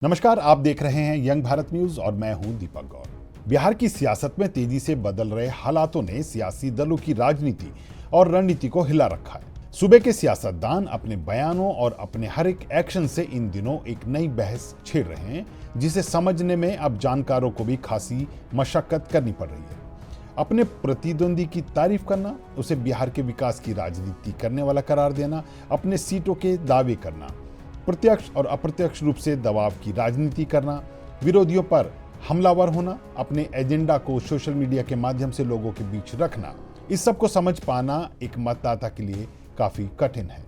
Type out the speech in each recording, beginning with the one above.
नमस्कार, आप देख रहे हैं यंग भारत न्यूज और मैं हूं दीपक गौर। बिहार की सियासत में तेजी से बदल रहे हालातों ने सियासी दलों की राजनीति और रणनीति को हिला रखा है। सूबे के सियासतदान अपने बयानों और अपने हर एक एक्शन से इन दिनों एक नई बहस छेड़ रहे हैं, जिसे समझने में अब जानकारों को भी खासी मशक्कत करनी पड़ रही है। अपने प्रतिद्वंदी की तारीफ करना, उसे बिहार के विकास की राजनीति करने वाला करार देना, अपने सीटों के दावे करना, प्रत्यक्ष और अप्रत्यक्ष रूप से दबाव की राजनीति करना, विरोधियों पर हमलावर होना, अपने एजेंडा को सोशल मीडिया के माध्यम से लोगों के बीच रखना, इस सब को समझ पाना एक मतदाता के लिए काफी कठिन है।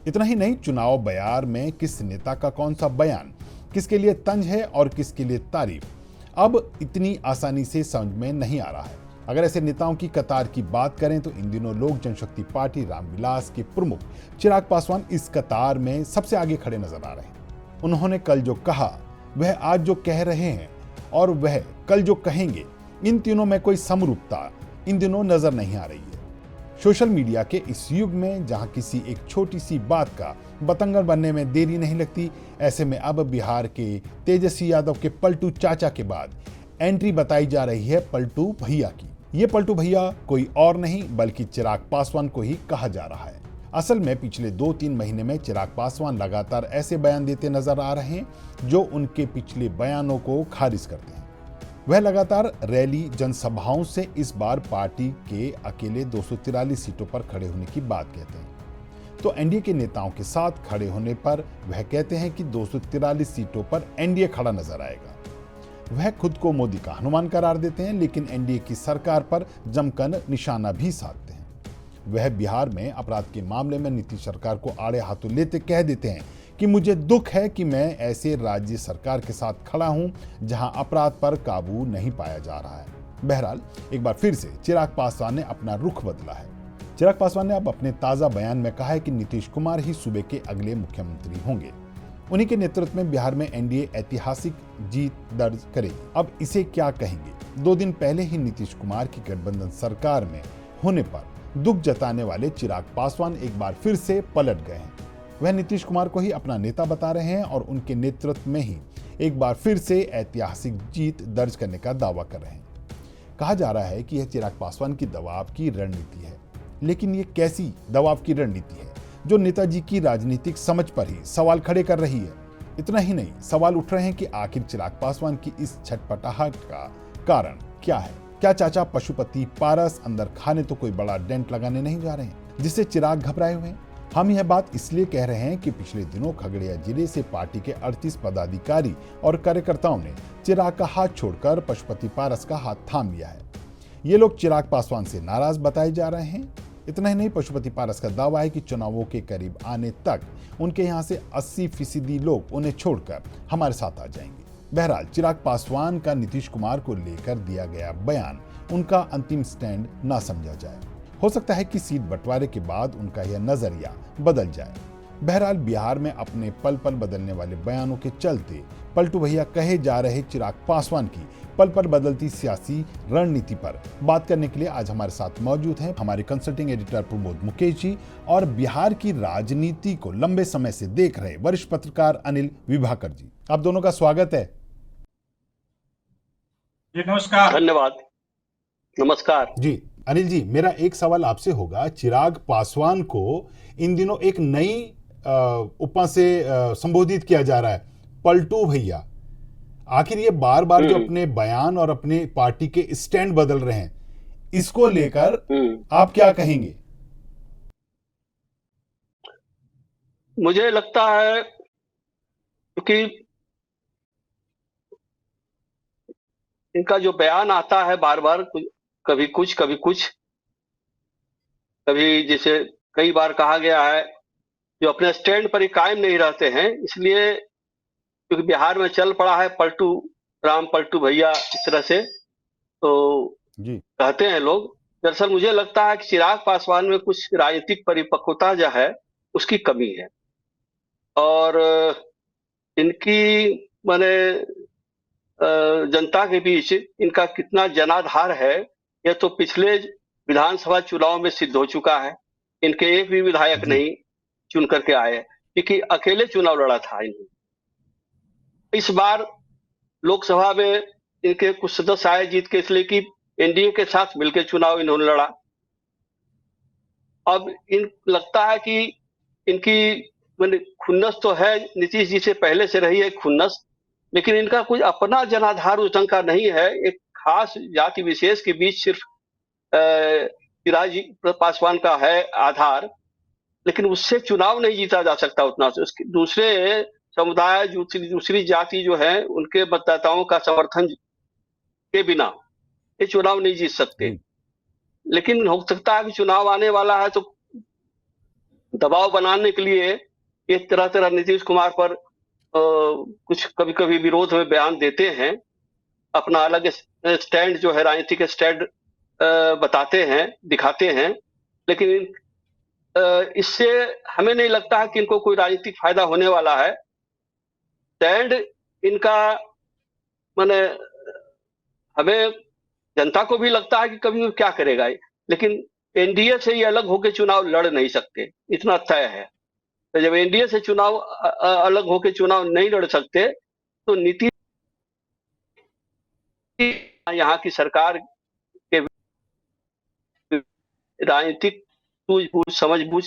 इतना ही नहीं, चुनाव बयार में किस नेता का कौन सा बयान किसके लिए तंज है और किसके लिए तारीफ, अब इतनी आसानी से समझ में नहीं आ रहा है। अगर ऐसे नेताओं की कतार की बात करें तो इन दिनों लोक जनशक्ति पार्टी रामविलास के प्रमुख चिराग पासवान इस कतार में सबसे आगे खड़े नजर आ रहे हैं। उन्होंने कल जो कहा, वह आज जो कह रहे हैं और वह कल जो कहेंगे, इन तीनों में कोई समरूपता इन दिनों नजर नहीं आ रही है। सोशल मीडिया के इस युग में जहां किसी एक छोटी सी बात का बतंगड़ बनने में देरी नहीं लगती, ऐसे में अब बिहार के तेजस्वी यादव के पलटू चाचा के बाद एंट्री बताई जा रही है पलटू भैया की। ये पलटू भैया कोई और नहीं बल्कि चिराग पासवान को ही कहा जा रहा है। असल में पिछले 2-3 महीने में चिराग पासवान लगातार ऐसे बयान देते नजर आ रहे हैं जो उनके पिछले बयानों को खारिज करते हैं। वह लगातार रैली जनसभाओं से इस बार पार्टी के अकेले 243 सीटों पर खड़े होने की बात कहते हैं, तो एनडीए के नेताओं के साथ खड़े होने पर वह कहते हैं कि 243 सीटों पर एनडीए खड़ा नजर आएगा। वह खुद को मोदी का हनुमान करार देते हैं, लेकिन एनडीए की सरकार पर जमकर निशाना भी साधते हैं। वह बिहार में अपराध के मामले में नीतीश सरकार को आड़े हाथों लेते कह देते हैं कि मुझे दुख है कि मैं ऐसे राज्य सरकार के साथ खड़ा हूं जहां अपराध पर काबू नहीं पाया जा रहा है। बहरहाल, एक बार फिर से चिराग पासवान ने अपना रुख बदला है। चिराग पासवान ने अब अपने ताजा बयान में कहा है कि नीतीश कुमार ही सूबे के अगले मुख्यमंत्री होंगे। उन्हीं के नेतृत्व में बिहार में एनडीए ऐतिहासिक जीत दर्ज करेगी। अब इसे क्या कहेंगे? 2 दिन पहले ही नीतीश कुमार की गठबंधन सरकार में होने पर दुख जताने वाले चिराग पासवान एक बार फिर से पलट गए हैं। वह नीतीश कुमार को ही अपना नेता बता रहे हैं और उनके नेतृत्व में ही एक बार फिर से ऐतिहासिक जीत दर्ज करने का दावा कर रहे हैं। कहा जा रहा है कि यह चिराग पासवान की दबाव की रणनीति है, लेकिन ये कैसी दबाव की रणनीति है जो नेताजी की राजनीतिक समझ पर ही सवाल खड़े कर रही है? इतना ही नहीं, सवाल उठ रहे हैं कि आखिर चिराग पासवान की इस छटपटाहट का कारण क्या है? क्या चाचा पशुपति पारस अंदर खाने तो कोई बड़ा डेंट लगाने नहीं जा रहे हैं जिससे चिराग घबराए हुए हैं? हम यह बात इसलिए कह रहे हैं कि पिछले दिनों खगड़िया जिले से पार्टी के 38 पदाधिकारी और कार्यकर्ताओं ने चिराग का हाथ छोड़कर पशुपति पारस का हाथ थाम लिया है। ये लोग चिराग पासवान से नाराज बताए जा रहे हैं। इतना ही नहीं, पशुपति पारस का दावा है कि चुनावों के करीब आने तक उनके यहां से 80% लोग उन्हें छोड़कर हमारे साथ आ जाएंगे। बहरहाल, चिराग पासवान का नीतीश कुमार को लेकर दिया गया बयान उनका अंतिम स्टैंड ना समझा जाए। हो सकता है कि सीट बंटवारे के बाद उनका यह नजरिया बदल जाए। बहरहाल, बिहार में अपने पल पल बदलने वाले बयानों के चलते पलटू भैया कहे जा रहे चिराग पासवान की पल पल बदलती सियासी रणनीति पर बात करने के लिए आज हमारे साथ मौजूद हैं हमारे कंसल्टिंग एडिटर प्रमोद मुकेश जी और बिहार की राजनीति को लंबे समय से देख रहे वरिष्ठ पत्रकार अनिल विभाकर जी। आप दोनों का स्वागत है। जी नमस्कार। धन्यवाद। नमस्कार जी अनिल जी, मेरा एक सवाल आपसे होगा। चिराग पासवान को इन दिनों एक नई उपमा से संबोधित किया जा रहा है, पलटू भैया। आखिर ये बार बार जो अपने बयान और अपने पार्टी के स्टैंड बदल रहे हैं, इसको लेकर आप क्या कहेंगे? मुझे लगता है कि इनका जो बयान आता है बार बार, कभी कुछ कभी कुछ, कभी जैसे कई बार कहा गया है जो अपने स्टैंड पर ही कायम नहीं रहते हैं, इसलिए क्योंकि बिहार में चल पड़ा है पलटू राम पलटू भैया इस तरह से तो जी कहते हैं लोग। दरअसल मुझे लगता है कि चिराग पासवान में कुछ राजनीतिक परिपक्वता जो है उसकी कमी है और इनकी माने जनता के बीच इनका कितना जनाधार है यह तो पिछले विधानसभा चुनाव में सिद्ध हो चुका है। इनके एक भी विधायक नहीं चुन करके आए, क्योंकि अकेले चुनाव लड़ा था इन्होंने। इस बार लोकसभा में इनके कुछ सदस्य आए जीत के, इसलिए कि एनडीए के साथ मिलकर चुनाव इन्होंने लड़ा। अब इन लगता है कि इनकी मैंने खुन्नस तो है, नीतीश जी से पहले से रही है खुन्नस, लेकिन इनका कोई अपना जनाधार उस ढंग का नहीं है। एक खास जाति विशेष के बीच सिर्फ चिराग जी पासवान का है आधार, लेकिन उससे चुनाव नहीं जीता जा सकता उतना से। उसके दूसरे समुदाय, दूसरी जाति जो है, उनके मतदाताओं का समर्थन के बिना ये चुनाव नहीं जीत सकते। जी लेकिन हो सकता है कि चुनाव आने वाला है तो दबाव बनाने के लिए ये तरह तरह नीतीश कुमार पर कुछ कभी कभी विरोध में बयान देते हैं, अपना अलग स्टैंड जो है, राजनीतिक स्टैंड बताते हैं, दिखाते हैं। लेकिन इससे हमें नहीं लगता है कि इनको कोई राजनीतिक फायदा होने वाला है। स्टैंड इनका माने हमें, जनता को भी लगता है कि कभी वो क्या करेगा ये, लेकिन एनडीए से ये अलग होकर चुनाव लड़ नहीं सकते, इतना तय है। तो जब एनडीए से चुनाव अलग होकर चुनाव नहीं लड़ सकते, तो नीतीश यहाँ की सरकार के राजनीतिक सूझबूझ समझबूझ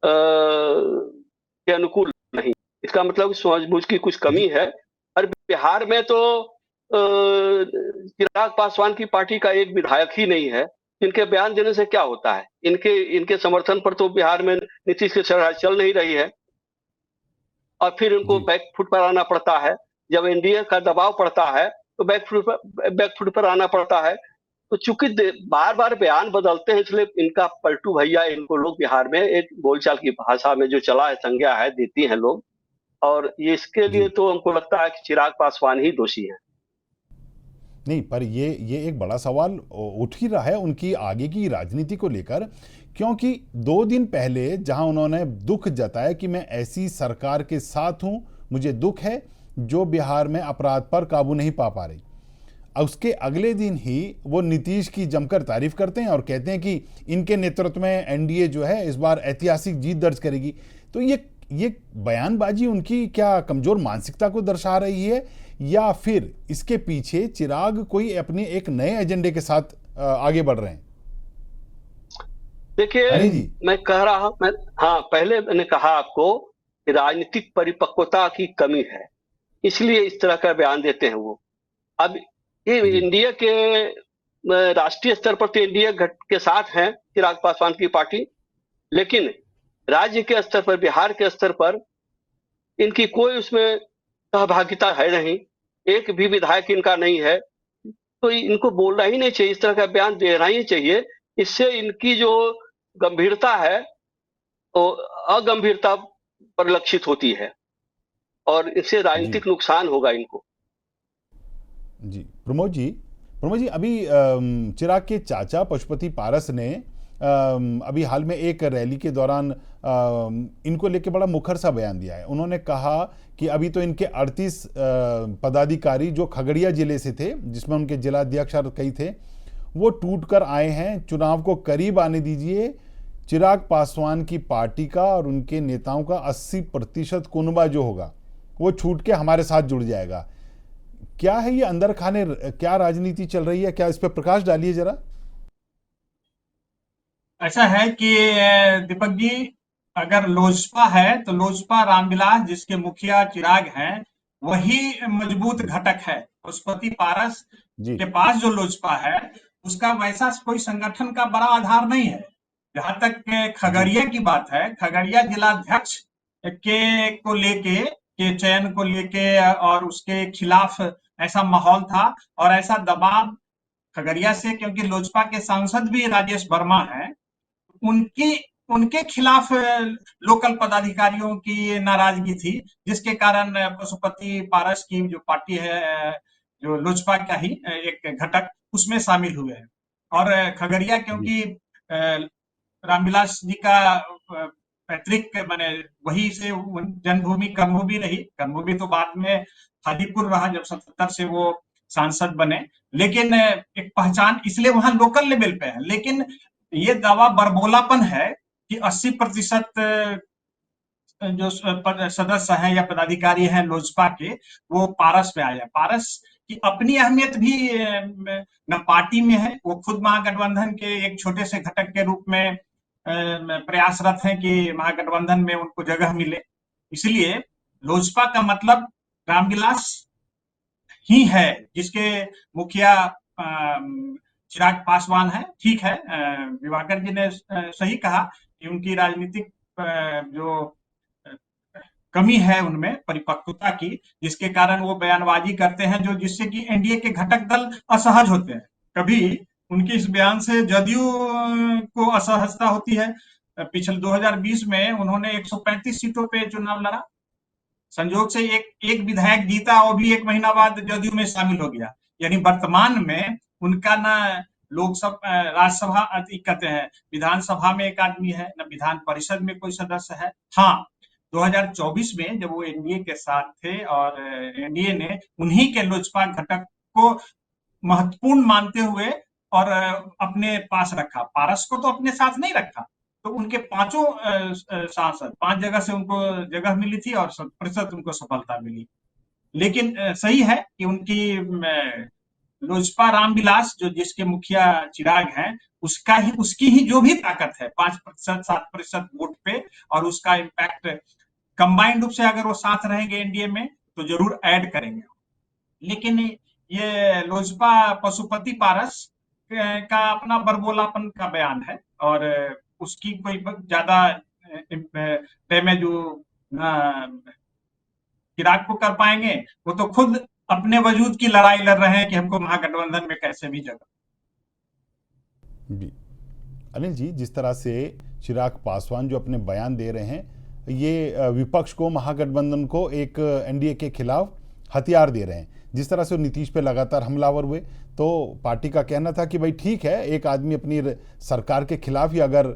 के अनुकूल नहीं। इसका मतलब समझबूझ की कुछ जी कमी है। और बिहार में तो चिराग पासवान की पार्टी का एक विधायक ही नहीं है। इनके बयान देने से क्या होता है? इनके इनके समर्थन पर तो बिहार में नीतीश की सरकार चल नहीं रही है, और फिर उनको जी बैकफुट पर आना पड़ता है। जब एनडीए का दबाव पड़ता है तो बैकफुट पर आना पड़ता है। तो चूंकि बार बार बयान बदलते हैं, इसलिए इनका पलटू भैया, इनको लोग बिहार में एक बोलचाल की भाषा में जो चला है, संज्ञा है, देती हैं लोग। और ये इसके लिए जी तो हमको लगता है कि चिराग पासवान ही दोषी है। नहीं, पर ये एक बड़ा सवाल उठ ही रहा है उनकी आगे की राजनीति को लेकर, क्योंकि 2 दिन पहले जहां उन्होंने दुख जताया कि मैं ऐसी सरकार के साथ हूं, मुझे दुख है जो बिहार में अपराध पर काबू नहीं पा रही, उसके अगले दिन ही वो नीतीश की जमकर तारीफ करते हैं और कहते हैं कि इनके नेतृत्व में एनडीए जो है इस बार ऐतिहासिक जीत दर्ज करेगी। तो ये बयानबाजी उनकी क्या कमजोर मानसिकता को दर्शा रही है, या फिर इसके पीछे चिराग कोई अपने एक नए एजेंडे के साथ आगे बढ़ रहे हैं? देखिए, हनी जी। मैं कह रहा हूं, मैं, हाँ, पहले मैंने कहा आपको कि राजनीतिक परिपक्वता की कमी है, इसलिए इस तरह का बयान देते हैं वो। अब ये जी एनडीए के राष्ट्रीय स्तर पर तो एनडीए के साथ है चिराग पासवान की पार्टी, लेकिन राज्य के स्तर पर, बिहार के स्तर पर इनकी कोई उसमें सहभागिता है नहीं। एक भी विधायक इनका नहीं है। तो इनको बोलना ही नहीं चाहिए, इस तरह का बयान देना ही चाहिए। इससे इनकी जो गंभीरता है वो अगंभीरता परिलक्षित होती है, और इससे जी राजनीतिक नुकसान होगा इनको। जी प्रमोद जी, अभी चिराग के चाचा पशुपति पारस ने अभी हाल में एक रैली के दौरान इनको लेके बड़ा मुखर सा बयान दिया है। उन्होंने कहा कि अभी तो इनके 38 पदाधिकारी जो खगड़िया जिले से थे, जिसमें उनके जिलाध्यक्ष और कई थे, वो टूट कर आए हैं, चुनाव को करीब आने दीजिए। चिराग पासवान की पार्टी का और उनके नेताओं का 80% कुनबा जो होगा वो छूट के हमारे साथ जुड़ जाएगा। क्या है ये अंदर खाने, क्या राजनीति चल रही है? क्या इस पर प्रकाश डालिए जरा। ऐसा है कि दीपक जी, अगर लोजपा है तो लोजपा रामविलास जिसके मुखिया चिराग हैं वही मजबूत घटक है। पशुपति पारस जी के पास जो लोजपा है उसका वैसा कोई संगठन का बड़ा आधार नहीं है। जहां तक जी खगड़िया की बात है, खगड़िया जिलाध्यक्ष के को लेके, के चयन को लेके और उसके खिलाफ ऐसा माहौल था और ऐसा दबाव खगड़िया से, क्योंकि लोजपा के सांसद भी राजेश वर्मा हैं, उनकी उनके खिलाफ लोकल पदाधिकारियों की नाराजगी थी, जिसके कारण पशुपति पारस की जो पार्टी है, जो लोजपा का ही एक घटक, उसमें शामिल हुए हैं। और खगड़िया जी क्योंकि रामविलास जी का पैतृक माने वही से जन्मभूमि कर्मभूमि रही। कर्मभूमि तो बाद में हाजीपुर रहा जब 77 से वो सांसद बने, लेकिन एक पहचान इसलिए वहां लोकल लेवल पे है। लेकिन ये दावा बरबोलापन है कि 80% जो सदस्य हैं या पदाधिकारी हैं लोजपा के, वो पारस में आए हैं। पारस की अपनी अहमियत भी न पार्टी में है, वो खुद महागठबंधन के एक छोटे से घटक के रूप में प्रयासरत हैं कि महागठबंधन में उनको जगह मिले। इसलिए लोजपा का मतलब रामविलास ही है, जिसके मुखिया चिराग पासवान है। ठीक है, दिवाकर जी ने सही कहा कि उनकी राजनीतिक जो कमी है उनमें परिपक्वता की, जिसके कारण वो बयानबाजी करते हैं जो जिससे कि एनडीए के घटक दल असहज होते हैं। कभी उनके इस बयान से जदयू को असहजता होती है। पिछले 2020 में उन्होंने 135 सीटों पे चुनाव लड़ा, संयोग से एक विधायक जीता, वो भी एक महीना बाद जदयू में शामिल हो गया। यानी वर्तमान में उनका ना लोकसभा राज्यसभा कहते हैं विधानसभा में एक आदमी है, न विधान परिषद में कोई सदस्य है। हाँ, 2024 में जब वो एनडीए के साथ थे और एनडीए ने उन्हीं के लोजपा घटक को महत्वपूर्ण मानते हुए और अपने पास रखा। पारस को तो अपने साथ नहीं रखा, तो उनके पांचों सांसद 5 जगह से उनको जगह मिली थी और 100% उनको सफलता मिली। लेकिन सही है कि उनकी लोजपा रामविलास जो जिसके मुखिया चिराग हैं, उसकी ही जो भी ताकत है 5% 7% वोट पे, और उसका इम्पैक्ट कंबाइंड रूप से अगर वो साथ रहेंगे एनडीए में तो जरूर ऐड करेंगे। लेकिन ये लोजपा पशुपति पारस का अपना बरबोलापन का बयान है और उसकी कोई ज्यादा डैमेज चिराग को कर पाएंगे। वो तो खुद अपने वजूद की लड़ाई लड़ रहे हैं कि हमको महागठबंधन में कैसे भी जगह। जी अनिल जी, जिस तरह से चिराग पासवान जो अपने बयान दे रहे हैं, ये विपक्ष को, महागठबंधन को एक एनडीए के खिलाफ हथियार दे रहे हैं। जिस तरह से नीतीश पे लगातार हमलावर हुए, तो पार्टी का कहना था कि भाई ठीक है, एक आदमी अपनी सरकार के खिलाफ ही अगर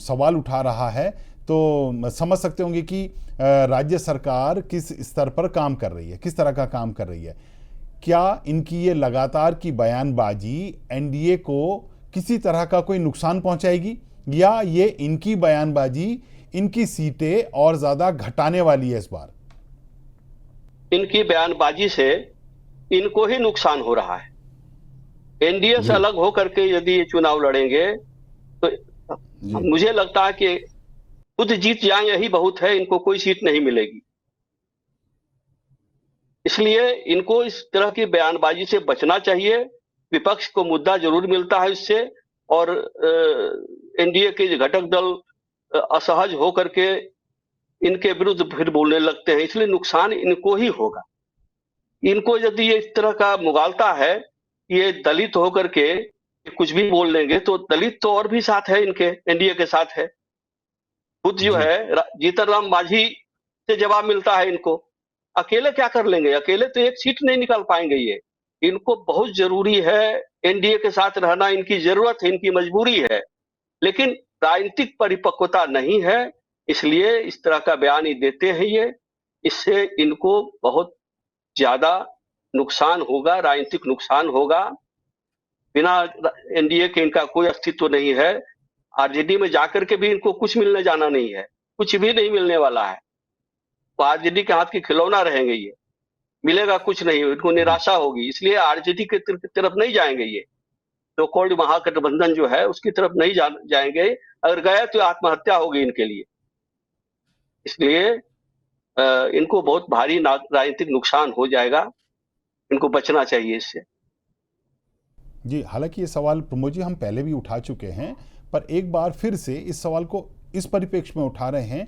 सवाल उठा रहा है तो समझ सकते होंगे कि राज्य सरकार किस स्तर पर काम कर रही है, किस तरह का काम कर रही है। क्या इनकी ये लगातार की बयानबाजी एनडीए को किसी तरह का कोई नुकसान पहुंचाएगी, या ये इनकी बयानबाजी इनकी सीटें और ज्यादा घटाने वाली है इस बार? इनकी बयानबाजी से इनको ही नुकसान हो रहा है। एनडीए से अलग होकर के यदि ये चुनाव लड़ेंगे तो मुझे लगता है कि खुद जीत जाएं यही बहुत है, इनको कोई सीट नहीं मिलेगी। इसलिए इनको इस तरह की बयानबाजी से बचना चाहिए। विपक्ष को मुद्दा जरूर मिलता है इससे, और एनडीए के घटक दल असहज होकर के इनके विरुद्ध फिर बोलने लगते हैं, इसलिए नुकसान इनको ही होगा। इनको यदि ये इस तरह का मुगालता है, ये दलित होकर के कुछ भी बोल लेंगे, तो दलित तो और भी साथ है, इनके एनडीए के साथ है। खुद जो है जीतन राम मांझी से जवाब मिलता है इनको। अकेले क्या कर लेंगे? अकेले तो एक सीट नहीं निकाल पाएंगे ये। इनको बहुत जरूरी है एनडीए के साथ रहना, इनकी जरूरत है, इनकी मजबूरी है, लेकिन राजनीतिक परिपक्वता नहीं है, इसलिए इस तरह का बयान ही देते हैं ये। इससे इनको बहुत ज्यादा नुकसान होगा, राजनीतिक नुकसान होगा। बिना एनडीए के इनका कोई अस्तित्व नहीं है। आरजेडी में जाकर के भी इनको कुछ मिलने जाना नहीं है, कुछ भी नहीं मिलने वाला है। तो आरजेडी के हाथ की खिलौना रहेंगे ये, मिलेगा कुछ नहीं, इनको निराशा होगी। इसलिए आरजेडी की तरफ नहीं जाएंगे ये, तो कोई महागठबंधन जो है उसकी तरफ नहीं जाएंगे। अगर गए तो आत्महत्या होगी इनके लिए। इसलिए इनको बहुत भारी राजनीतिक नुकसान हो जाएगा, इनको बचना चाहिए इससे। जी, हालांकि ये सवाल प्रमोद जी हम पहले भी उठा चुके हैं, पर एक बार फिर से इस सवाल को इस परिप्रेक्ष्य में उठा रहे हैं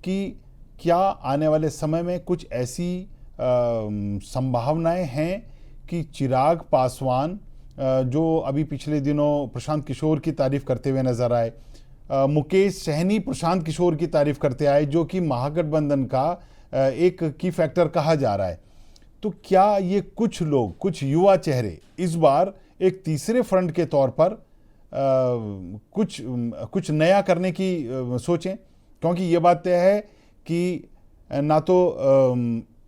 कि क्या आने वाले समय में कुछ ऐसी संभावनाएं हैं कि चिराग पासवान, जो अभी पिछले दिनों प्रशांत किशोर की तारीफ करते हुए नजर आए, मुकेश सहनी प्रशांत किशोर की तारीफ करते आए, जो कि महागठबंधन का एक की फैक्टर कहा जा रहा है, तो क्या ये कुछ लोग, कुछ युवा चेहरे इस बार एक तीसरे फ्रंट के तौर पर कुछ नया करने की सोचें? क्योंकि ये बात तय है कि ना तो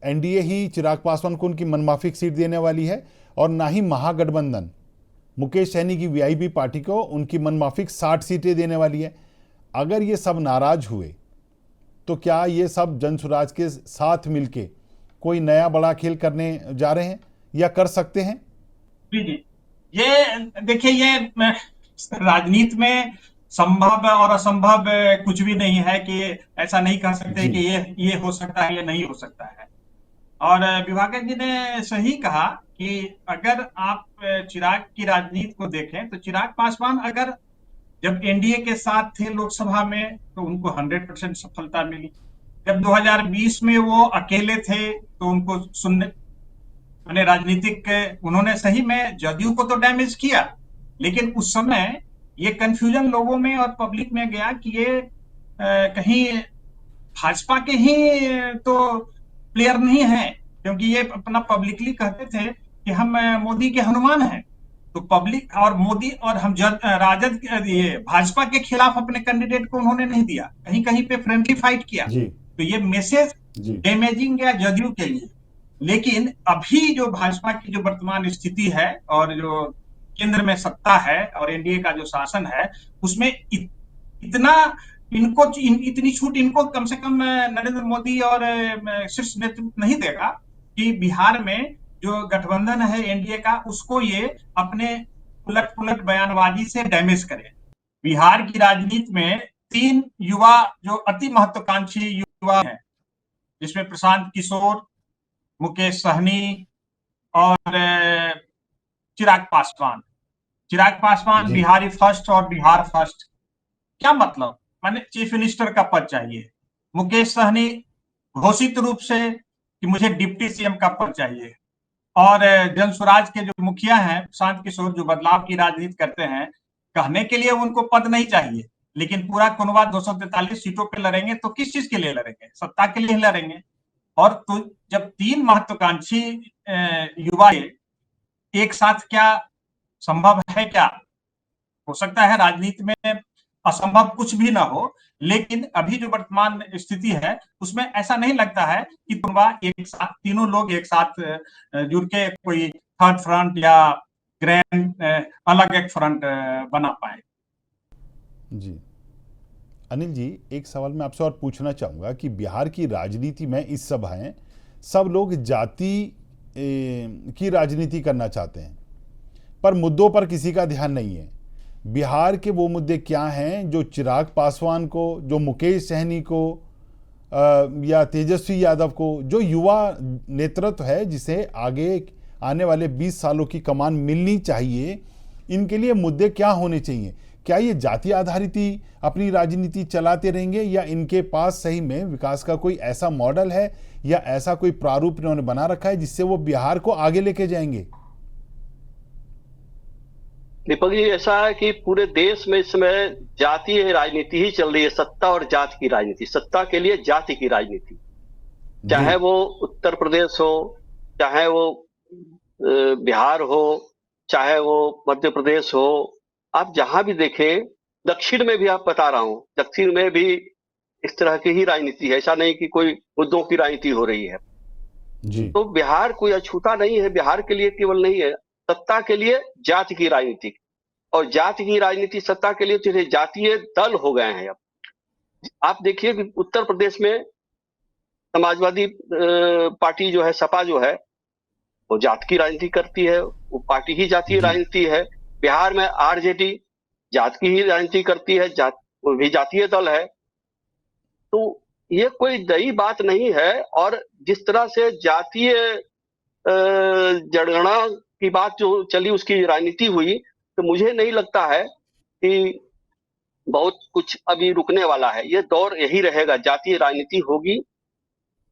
एनडीए ही चिराग पासवान को उनकी मनमाफिक सीट देने वाली है, और ना ही महागठबंधन मुकेश सहनी की वीआईपी पार्टी को उनकी मनमाफिक 60 सीटें देने वाली है। अगर ये सब नाराज हुए तो क्या ये सब जन स्वराज के साथ मिलके कोई नया बड़ा खेल करने जा रहे हैं या कर सकते हैं? जी जी, ये देखिए, ये राजनीति में संभव और असंभव कुछ भी नहीं है कि ऐसा नहीं कह सकते जी। कि ये हो सकता है, ये नहीं हो सकता है। और विभाकर जी ने सही कहा कि अगर आप चिराग की राजनीति को देखें तो चिराग पासवान अगर जब एनडीए के साथ थे लोकसभा में तो उनको 100% सफलता मिली। जब 2020 में वो अकेले थे तो उनको सुनने माने राजनीतिक उन्होंने सही में जदयू को तो डैमेज किया, लेकिन उस समय ये कंफ्यूजन लोगों में और पब्लिक में गया कि ये कहीं भाजपा के ही तो प्लेयर नहीं है, क्योंकि ये अपना पब्लिकली कहते थे कि हम मोदी के हनुमान हैं। तो पब्लिक और मोदी और हम राजद ये भाजपा के खिलाफ अपने कैंडिडेट को उन्होंने नहीं दिया, कहीं कहीं पे फ्रेंडली फाइट किया। जी। तो ये मैसेज जी। डैमेजिंग गया जदयू के लिए। लेकिन अभी जो भाजपा की जो वर्तमान स्थिति है और जो केंद्र में सत्ता है और एनडीए का जो शासन है, उसमें इतना इतनी छूट इनको कम से कम नरेंद्र मोदी और शीर्ष नेतृत्व नहीं देगा कि बिहार में जो गठबंधन है एनडीए का, उसको ये अपने उलट पुलट बयानबाजी से डैमेज करे। बिहार की राजनीति में 3 युवा जो अति महत्वाकांक्षी युवा हैं, जिसमें प्रशांत किशोर, मुकेश सहनी और चिराग पासवान। चिराग पासवान जी। बिहारी फर्स्ट और बिहार फर्स्ट। क्या मतलब? माने चीफ मिनिस्टर का पद चाहिए। मुकेश सहनी घोषित रूप से कि मुझे डिप्टी सीएम का पद चाहिए। और जन स्वराज के जो मुखिया हैं प्रशांत किशोर, जो बदलाव की राजनीति करते हैं, कहने के लिए उनको पद नहीं चाहिए, लेकिन पूरा कुनवा 243 सीटों पे लड़ेंगे तो किस चीज के लिए लड़ेंगे? सत्ता के लिए लड़ेंगे। और तो जब 3 महत्वाकांक्षी युवा एक साथ, क्या संभव है? क्या हो सकता है? राजनीति में असंभव कुछ भी ना हो, लेकिन अभी जो वर्तमान स्थिति है उसमें ऐसा नहीं लगता है कि कुनवा एक साथ, तीनों लोग एक साथ जुड़ के कोई थर्ड फ्रंट या ग्रैंड अलग एक फ्रंट बना पाए। जी। अनिल जी, एक सवाल मैं आपसे और पूछना चाहूँगा कि बिहार की राजनीति में इस समय सब लोग जाति की राजनीति करना चाहते हैं, पर मुद्दों पर किसी का ध्यान नहीं है। बिहार के वो मुद्दे क्या हैं जो चिराग पासवान को, जो मुकेश सहनी को या तेजस्वी यादव को, जो युवा नेतृत्व है जिसे आगे आने वाले 20 सालों की कमान मिलनी चाहिए, इनके लिए मुद्दे क्या होने चाहिए? क्या ये जाति आधारित ही अपनी राजनीति चलाते रहेंगे या इनके पास सही में विकास का कोई ऐसा मॉडल है या ऐसा कोई प्रारूप इन्होंने बना रखा है जिससे वो बिहार को आगे लेके जाएंगे? दीपक जी, ऐसा है कि पूरे देश में इस समय जातीय राजनीति ही चल रही है। सत्ता और जाति की राजनीति, सत्ता के लिए जाति की राजनीति, चाहे वो उत्तर प्रदेश हो, चाहे वो बिहार हो, चाहे वो मध्य प्रदेश हो। आप जहां भी देखें, दक्षिण में भी, आप बता रहा हूं, दक्षिण में भी इस तरह की ही राजनीति है। ऐसा नहीं कि कोई मुद्दों की राजनीति हो रही है। जी। तो बिहार कोई अछूता नहीं है। बिहार के लिए केवल नहीं है, सत्ता के लिए जाति की राजनीति, और जाति की राजनीति सत्ता के लिए तो जातीय दल हो गए हैं। अब आप देखिए कि उत्तर प्रदेश में समाजवादी पार्टी जो है, सपा जो है, वो जाति की राजनीति करती है, वो पार्टी ही जातीय राजनीति है। बिहार में आरजेडी जाति की ही राजनीति करती है, वो भी जातीय दल है। तो ये कोई नई बात नहीं है। और जिस तरह से जातीय जनगणना की बात जो चली, उसकी राजनीति हुई, तो मुझे नहीं लगता है कि बहुत कुछ अभी रुकने वाला है। ये दौर यही रहेगा, जातीय राजनीति होगी।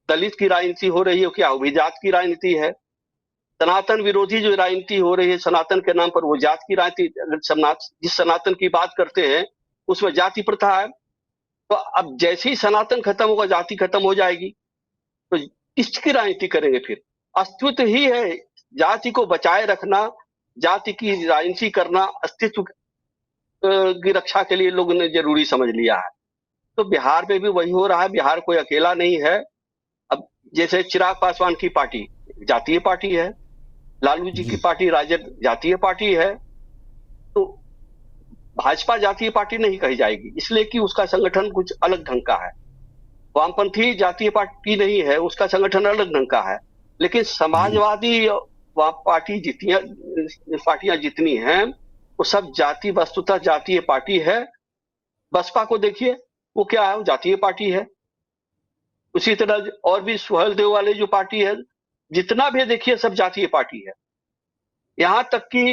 दलित की राजनीति हो रही है, क्या वो भी जात की राजनीति है? सनातन विरोधी जो राजनीति हो रही है, सनातन के नाम पर, वो जात की राजनीति। अगर जिस सनातन की बात करते हैं उसमें जाति प्रथा है, तो अब जैसे ही सनातन खत्म होगा, जाति खत्म हो जाएगी। तो किसकी राजनीति करेंगे फिर? अस्तित्व ही है, जाति को बचाए रखना, जाति की राजनीति करना अस्तित्व की रक्षा के लिए लोगों ने जरूरी समझ लिया है। तो बिहार में भी वही हो रहा है। बिहार कोई अकेला नहीं है। अब जैसे चिराग पासवान की पार्टी जातीय पार्टी है, लालू जी की पार्टी राजद जातीय पार्टी है, तो भाजपा जातीय पार्टी नहीं कही जाएगी, इसलिए कि उसका संगठन कुछ अलग ढंग का है। वामपंथी जातीय पार्टी नहीं है, उसका संगठन अलग ढंग का है। लेकिन समाजवादी पार्टी पार्टियां जितनी हैं वो सब जाति, वस्तुतः जातीय पार्टी है। बसपा को देखिए, वो क्या है, वो जातीय पार्टी है। उसी तरह और भी सुहेलदेव वाले जो पार्टी है, जितना भी देखिए सब जातीय पार्टी है। यहां तक कि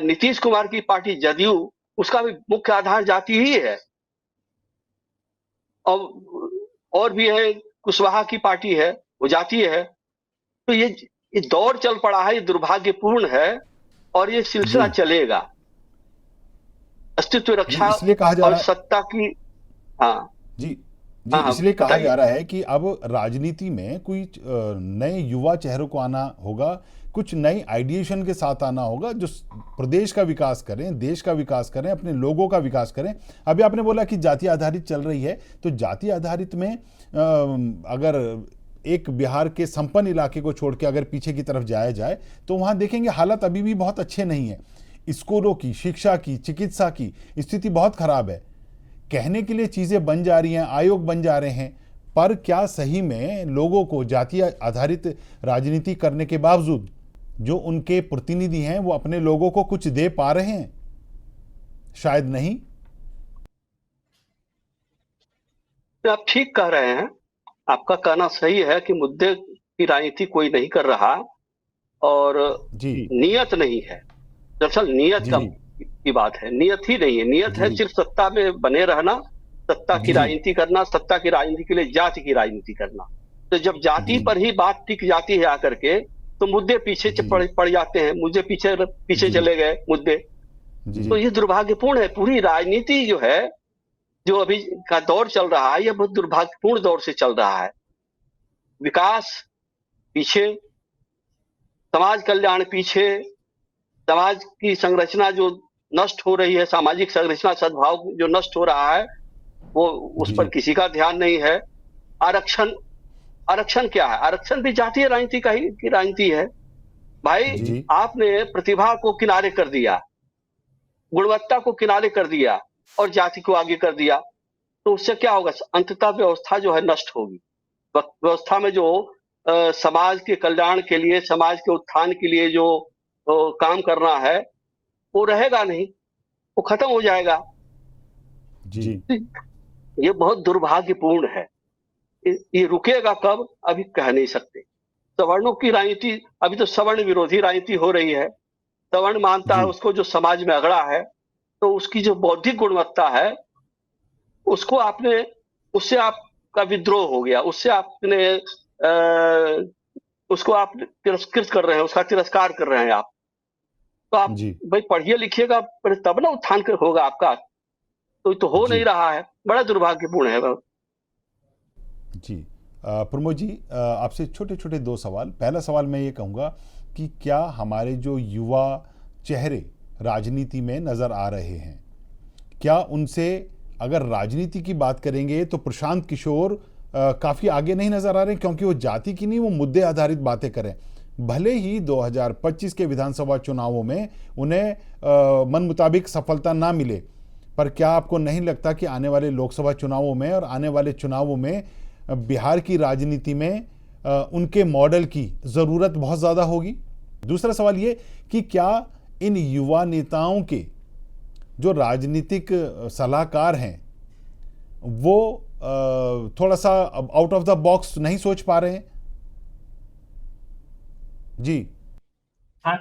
नीतीश कुमार की पार्टी जदयू, उसका भी मुख्य आधार जाति ही है। और भी है, कुशवाहा की पार्टी है, वो जातीय है। तो ये दौर चल पड़ा है, ये दुर्भाग्यपूर्ण है और ये सिलसिला जी चलेगा। अस्तित्व जी, रक्षा इसलिए कहा जा और रहा है। सत्ता की। हाँ जी जी, हाँ हाँ, इसलिए कहा बताइए। जा रहा है कि अब राजनीति में कोई नए युवा चेहरों को आना होगा, कुछ नई आइडिएशन के साथ आना होगा, जो प्रदेश का विकास करें, देश का विकास करें, अपने लोगों का विकास करें। अभी आपने बोला कि जाति आधारित चल रही है, तो जाति आधारित में अगर एक बिहार के संपन्न इलाके को छोड़ के अगर पीछे की तरफ जाया जाए तो वहां देखेंगे हालत अभी भी बहुत अच्छे नहीं है। स्कूलों की, शिक्षा की, चिकित्सा की स्थिति बहुत खराब है। कहने के लिए चीजें बन जा रही हैं, आयोग बन जा रहे हैं, पर क्या सही में लोगों को जाति आधारित राजनीति करने के बावजूद जो उनके प्रतिनिधि हैं वो अपने लोगों को कुछ दे पा रहे हैं? शायद नहीं। तो आप ठीक कह रहे हैं, आपका कहना सही है कि मुद्दे की राजनीति कोई नहीं कर रहा और जी नियत नहीं है। दरअसल नियत जी की बात है, नियत ही नहीं है। नियत है जी सिर्फ सत्ता में बने रहना, सत्ता की जी राजनीति करना, सत्ता की राजनीति के लिए जाति की राजनीति करना। तो जब जाति जी पर ही बात टिक जाती है आकर के, तो मुद्दे पीछे जी पड़ जाते हैं, मुद्दे पीछे पीछे जी चले गए मुद्दे। जी तो ये दुर्भाग्यपूर्ण है। पूरी राजनीति जो है, जो अभी का दौर चल रहा है, यह बहुत दुर्भाग्यपूर्ण दौर से चल रहा है। विकास पीछे, समाज कल्याण पीछे, समाज की संरचना जो नष्ट हो रही है, सामाजिक संरचना, सद्भाव जो नष्ट हो रहा है, वो उस जी पर किसी का ध्यान नहीं है। आरक्षण, आरक्षण क्या है? आरक्षण भी जातीय राजनीति का ही की राजनीति है। भाई, जी आपने प्रतिभा को किनारे कर दिया, गुणवत्ता को किनारे कर दिया और जाति को आगे कर दिया, तो उससे क्या होगा? अंततः व्यवस्था जो है नष्ट होगी। व्यवस्था में जो समाज के कल्याण के लिए, समाज के उत्थान के लिए जो काम करना है, वो रहेगा नहीं, वो खत्म हो जाएगा। जी ये बहुत दुर्भाग्यपूर्ण है। ये रुकेगा कब, अभी कह नहीं सकते। सवर्णों की राजनीति, अभी तो सवर्ण विरोधी राजनीति हो रही है। सवर्ण मानता है जी उसको जो समाज में अगड़ा है, तो उसकी जो बौद्धिक गुणवत्ता है, उसको आपने, उससे आपका विद्रोह हो गया, उससे आपने उसको आप तिरस्कृत कर रहे हैं, उसका तिरस्कार कर रहे हैं आप। तो आप जी भाई पढ़िए लिखिएगा तब ना उत्थान होगा आपका। तो ये तो हो नहीं जी रहा है, बड़ा दुर्भाग्यपूर्ण है। जी प्रमोद जी, आपसे छोटे छोटे दो सवाल। पहला सवाल मैं ये कहूँगा कि क्या हमारे जो युवा चेहरे राजनीति में नज़र आ रहे हैं, क्या उनसे अगर राजनीति की बात करेंगे तो प्रशांत किशोर काफ़ी आगे नहीं नज़र आ रहे, क्योंकि वो जाति की नहीं, वो मुद्दे आधारित बातें करें। भले ही 2025 के विधानसभा चुनावों में उन्हें मन मुताबिक सफलता ना मिले, पर क्या आपको नहीं लगता कि आने वाले लोकसभा चुनावों में और आने वाले चुनावों में बिहार की राजनीति में उनके मॉडल की ज़रूरत बहुत ज़्यादा होगी? दूसरा सवाल ये कि क्या इन युवा नेताओं के जो राजनीतिक सलाहकार हैं वो थोड़ा सा आउट ऑफ द बॉक्स नहीं सोच पा रहे हैं? जी हाँ,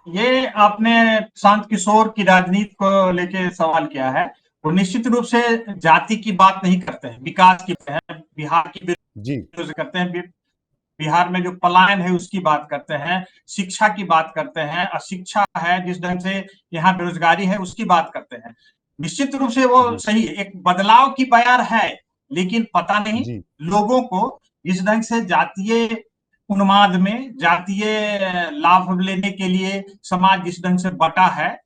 ये आपने शांत किशोर की राजनीति को लेके सवाल किया है। वो निश्चित रूप से जाति की बात नहीं करते हैं, विकास की है, बिहार की जी करते हैं, बिहार में जो पलायन है उसकी बात करते हैं, शिक्षा की बात करते हैं, अशिक्षा है जिस ढंग से यहाँ बेरोजगारी है उसकी बात करते हैं। निश्चित रूप से वो जी सही, एक बदलाव की बयार है, लेकिन पता नहीं जी लोगों को जिस ढंग से जातीय उन्माद में, जातीय लाभ लेने के लिए समाज जिस ढंग से बटा है,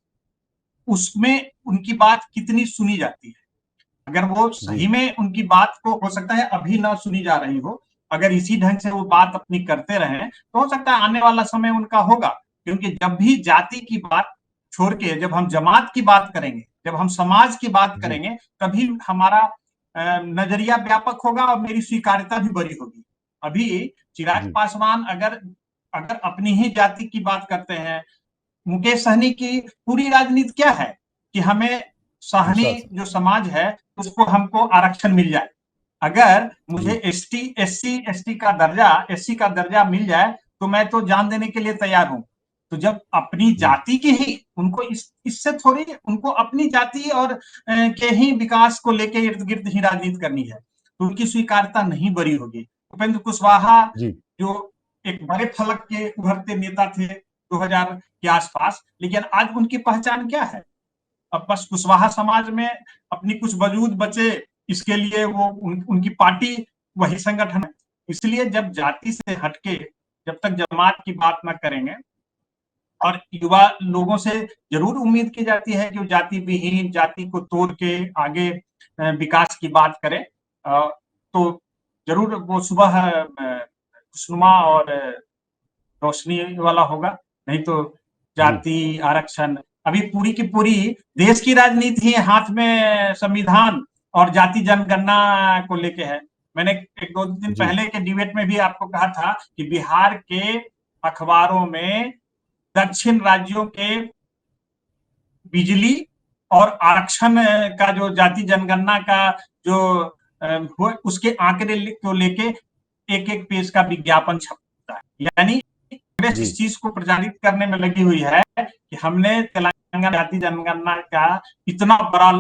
उसमें उनकी बात कितनी सुनी जाती है। अगर वो जी सही में उनकी बात को हो सकता है अभी ना सुनी जा रही हो, अगर इसी ढंग से वो बात अपनी करते रहे तो हो सकता है आने वाला समय उनका होगा। क्योंकि जब भी जाति की बात छोड़ के जब हम जमात की बात करेंगे, जब हम समाज की बात जी करेंगे, तभी हमारा नजरिया व्यापक होगा और मेरी स्वीकार्यता भी बड़ी होगी। अभी चिराग जी। पासवान अगर अगर अपनी ही जाति की बात करते हैं, मुकेश सहनी की पूरी राजनीति क्या है कि हमें साहनी विश्वास है। जो समाज है उसको हमको आरक्षण मिल जाए। अगर मुझे जी। एससी का दर्जा मिल जाए तो मैं तो जान देने के लिए तैयार हूं। तो जब अपनी जी। जाति की ही उनको इससे थोड़ी, उनको अपनी जाति और के ही विकास को लेके इर्द गिर्द ही राजनीति करनी है, तो उनकी स्वीकार्यता नहीं बड़ी होगी। उपेंद्र कुशवाहा जी। जो एक बड़े फलक के उभरते नेता थे 2000 के आसपास, लेकिन आज उनकी पहचान क्या है? अब बस कुशवाहा समाज में अपनी कुछ वजूद बचे, इसके लिए वो उनकी पार्टी वही संगठन है। इसलिए जब जाति से हटके, जब तक जमात की बात ना करेंगे, और युवा लोगों से जरूर उम्मीद की जाती है कि वो जाति विहीन, जाति को तोड़ के आगे विकास की बात करें, तो जरूर वो सुबह खुशनुमा और रोशनी वाला होगा। नहीं तो जी। जाति आरक्षण अभी पूरी की पूरी देश की राजनीति है, हाथ में संविधान और जाति जनगणना को लेके है। मैंने एक दो दिन जी। पहले के डिबेट में भी आपको कहा था कि बिहार के अखबारों में दक्षिण राज्यों के बिजली और आरक्षण का जो जाति जनगणना का जो उसके आंकड़े को लेके एक एक पेज का विज्ञापन छपता है। यानी कांग्रेस इस चीज को प्रचारित करने में लगी हुई है कि हमने तेलंगाना जाति जनगणना का इतना बड़ा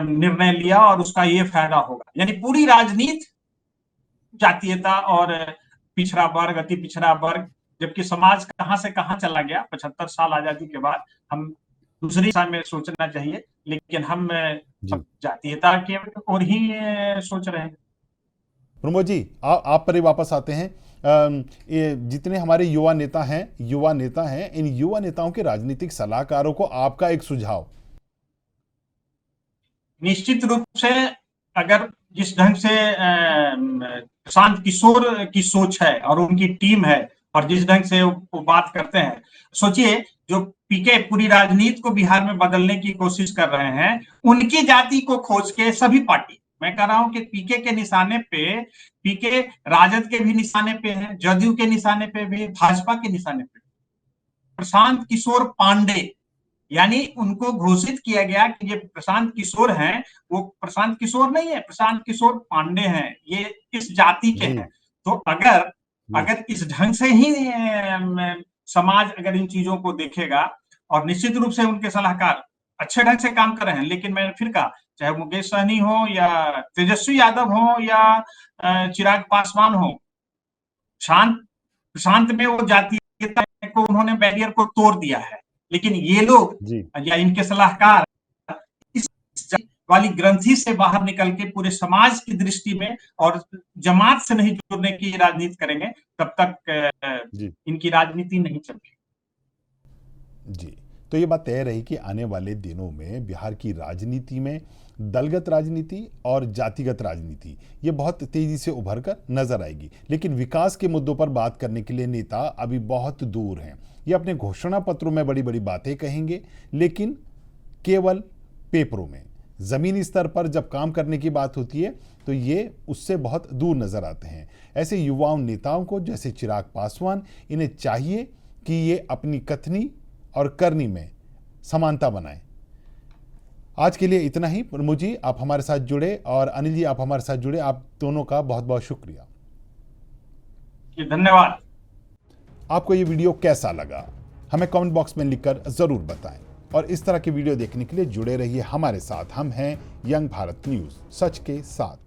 निर्णय लिया और उसका ये फायदा होगा। यानी पूरी राजनीति जातीयता और पिछड़ा वर्ग, अति पिछड़ा वर्ग, जबकि समाज कहां से कहां चला गया। 75 साल आजादी के बाद हम दूसरी दिशा में सोचना चाहिए, लेकिन हम जातीयता की ओर ही सोच रहे हैं। प्रमोद जी, आप पर ही वापस आते हैं। ये जितने हमारे युवा नेता हैं, इन युवा नेताओं के राजनीतिक सलाहकारों को आपका एक सुझाव। निश्चित रूप से अगर जिस ढंग से प्रशांत किशोर की सोच है और उनकी टीम है और जिस ढंग से वो बात करते हैं, सोचिए जो पीके पूरी राजनीति को बिहार में बदलने की कोशिश कर रहे हैं, उनकी जाति को खोज के सभी पार्टी, मैं कह रहा हूं कि पीके के निशाने पे, पीके राजद के भी निशाने पे है, जदयू के निशाने पे भी, भाजपा के निशाने पे, प्रशांत किशोर पांडे, यानी उनको घोषित किया गया कि ये प्रशांत किशोर हैं, वो प्रशांत किशोर नहीं है, प्रशांत किशोर पांडे हैं, ये इस जाति के हैं। तो अगर इस ढंग से ही समाज अगर इन चीजों को देखेगा, और निश्चित रूप से उनके सलाहकार अच्छे ढंग से काम कर रहे हैं, लेकिन मैंने फिर कहा, चाहे मुकेश सहनी हो या तेजस्वी यादव हो या चिराग पासवान हो, प्रशांत में वो जातीयता को उन्होंने बैरियर को तोड़ दिया है, लेकिन ये लोग या इनके सलाहकार इस वाली ग्रंथि से बाहर निकल के पूरे समाज की दृष्टि में और जमात से नहीं जुड़ने की राजनीति करेंगे, तब तक इनकी राजनीति नहीं चलेगी। जी, तो ये बात तय रही कि आने वाले दिनों में बिहार की राजनीति में दलगत राजनीति और जातिगत राजनीति ये बहुत तेजी से उभर कर नजर आएगी, लेकिन विकास के मुद्दों पर बात करने के लिए नेता अभी बहुत दूर हैं। ये अपने घोषणा पत्रों में बड़ी बड़ी बातें कहेंगे, लेकिन केवल पेपरों में। जमीनी स्तर पर जब काम करने की बात होती है तो ये उससे बहुत दूर नजर आते हैं। ऐसे युवाओं नेताओं को जैसे चिराग पासवान, इन्हें चाहिए कि ये अपनी कथनी और करनी में समानता बनाएं। आज के लिए इतना ही। प्रमोद जी, आप हमारे साथ जुड़े, और अनिल जी, आप हमारे साथ जुड़े। आप दोनों का बहुत बहुत शुक्रिया। धन्यवाद। आपको ये वीडियो कैसा लगा हमें कमेंट बॉक्स में लिखकर जरूर बताएं, और इस तरह की वीडियो देखने के लिए जुड़े रहिए हमारे साथ। हम हैं यंग भारत न्यूज, सच के साथ।